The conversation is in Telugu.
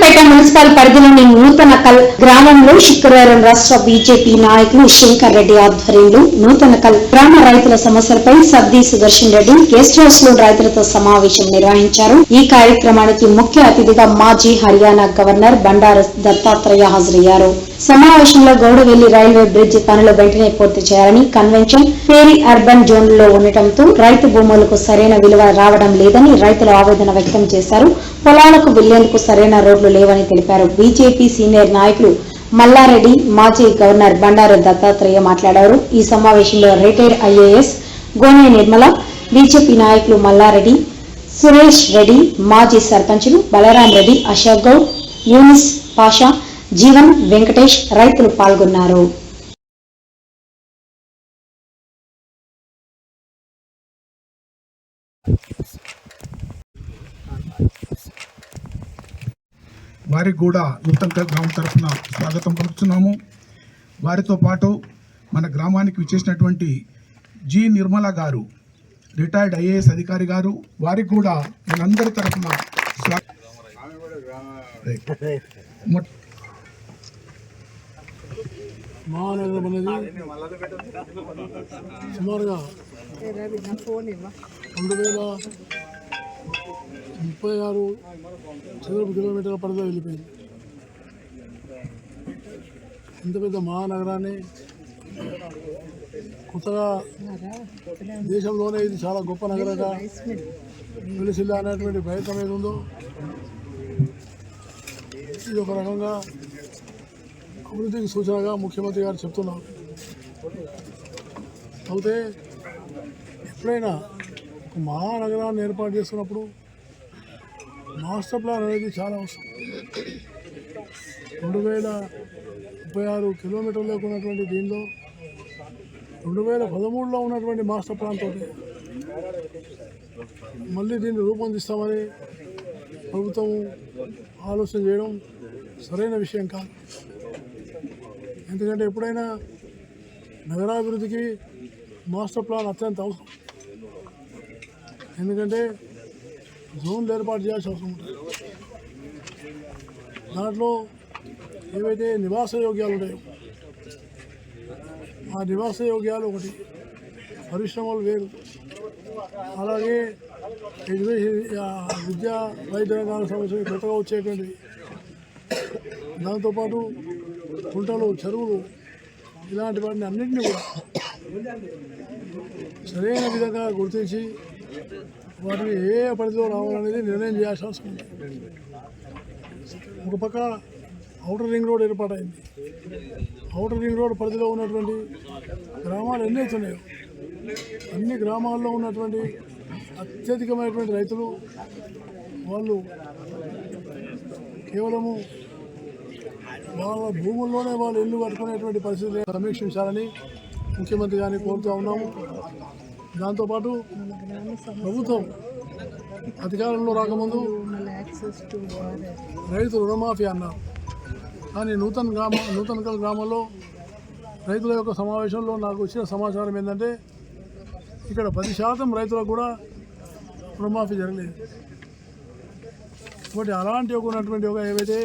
నరసరావుపేట మున్సిపల్ పరిధిలోని నూతనకల్ గ్రామంలో శుక్రవారం రాష్ట్ర బీజేపీ నాయకులు శంకర్ రెడ్డి ఆధ్వర్యంలో నూతనకల్ గ్రామ రైతుల సమస్యలపై సద్ది సుదర్శన్ రెడ్డి గెస్ట్ హౌస్ లో రైతులతో సమావేశం నిర్వహించారు. ఈ కార్యక్రమానికి ముఖ్య అతిథిగా మాజీ హర్యానా గవర్నర్ బండారు దత్తాత్రేయ హాజరయ్యారు. సమావేశంలో గౌడవెల్లి రైల్వే బ్రిడ్జ్ పనులు వెంటనే పూర్తి చేయాలని, కన్వెన్షన్ పేరీ అర్బన్ జోన్లలో ఉండటంతో రైతు భూములకు సరైన విలువ రావడం లేదని రైతులు ఆవేదన వ్యక్తం చేశారు. పొలాలకు వెళ్లేందుకు సరైన రోడ్లు లేవని తెలిపారు. బీజేపీ సీనియర్ నాయకులు మల్లారెడ్డి, మాజీ గవర్నర్ బండారు దత్తాత్రేయ మాట్లాడారు. ఈ సమావేశంలో రిటైర్డ్ ఐఏఎస్ గోనె నిర్మల, బీజేపీ నాయకులు మల్లారెడ్డి, సురేష్ రెడ్డి, మాజీ సర్పంచులు బలరాం రెడ్డి, అశోక్ గౌడ్, యూనిస్ పాషా, జీవన్, వెంకటేష్ రైతులు పాల్గొన్నారు. వారికి కూడా నూతనకల్ గ్రామం తరఫున స్వాగతం పలుకుతున్నాము. వారితో పాటు మన గ్రామానికి విచ్చేసినటువంటి జి నిర్మల గారు, రిటైర్డ్ ఐఏఎస్ అధికారి గారు, వారికి కూడా మనందరి తరఫున మహానగరం అనేది సుమారుగా 2036 చదరపు కిలోమీటర్ల పరిధిలో వెళ్ళిపోయింది. ఇంత పెద్ద మహానగరాన్ని కొత్తగా దేశంలోనే ఇది చాలా గొప్ప నగరంగా వెలిసిల్లా అనేటువంటి ప్రయత్నం ఏది ఉందో ఇది ఒక రకంగా అభివృద్ధికి సూచనగా ముఖ్యమంత్రి గారు చెప్తున్నారు. అయితే ఎప్పుడైనా ఒక మహానగరాన్ని ఏర్పాటు చేస్తున్నప్పుడు మాస్టర్ ప్లాన్ అనేది చాలా అవసరం. 2036 కిలోమీటర్లకు ఉన్నటువంటి దీనిలో 2013లో ఉన్నటువంటి మాస్టర్ ప్లాన్ తోటి మళ్ళీ దీన్ని రూపొందిస్తామని ప్రభుత్వం ఆలోచన చేయడం సరైన విషయం కాదు. ఎందుకంటే ఎప్పుడైనా నగరాభివృద్ధికి మాస్టర్ ప్లాన్ అత్యంత అవసరం. ఎందుకంటే జోన్లు ఏర్పాటు చేయాల్సిన అవసరం ఉంటుంది. దాంట్లో ఏవైతే నివాస యోగ్యాలు ఉంటాయో ఆ నివాస యోగ్యాలు ఒకటి, పరిశ్రమలు వేరు, అలాగే విద్యా వైద్య రంగానికి సంబంధించి కొత్తగా వచ్చేటువంటివి, దాంతోపాటు కుంటలు, చెరువులు, ఇలాంటి వాటిని అన్నింటినీ కూడా సరైన విధంగా గుర్తించి వాటిని ఏ పరిధిలో రావాలనేది నిర్ణయం చేయాల్సిన అవసరం ఉంది. ఒక పక్క ఔటర్ రింగ్ రోడ్ ఏర్పాటైంది. ఔటర్ రింగ్ రోడ్ పరిధిలో ఉన్నటువంటి గ్రామాలు ఎన్నైతే ఉన్నాయో అన్ని గ్రామాల్లో ఉన్నటువంటి అత్యధికమైనటువంటి రైతులు వాళ్ళు కేవలము వాళ్ళ భూముల్లోనే వాళ్ళు ఇల్లు కట్టుకునేటువంటి పరిస్థితులు సమీక్షించాలని ముఖ్యమంత్రి గారిని కోరుతూ ఉన్నాము. దాంతోపాటు ప్రభుత్వం అధికారంలో రాకముందు రైతు రుణమాఫీ అన్నారు. కానీ నూతనకల్ గ్రామంలో రైతుల యొక్క సమావేశంలో నాకు వచ్చిన సమాచారం ఏంటంటే ఇక్కడ 10% రైతులకు కూడా రుణమాఫీ జరగలేదు. కాబట్టి అలాంటి ఉన్నటువంటి ఏవైతే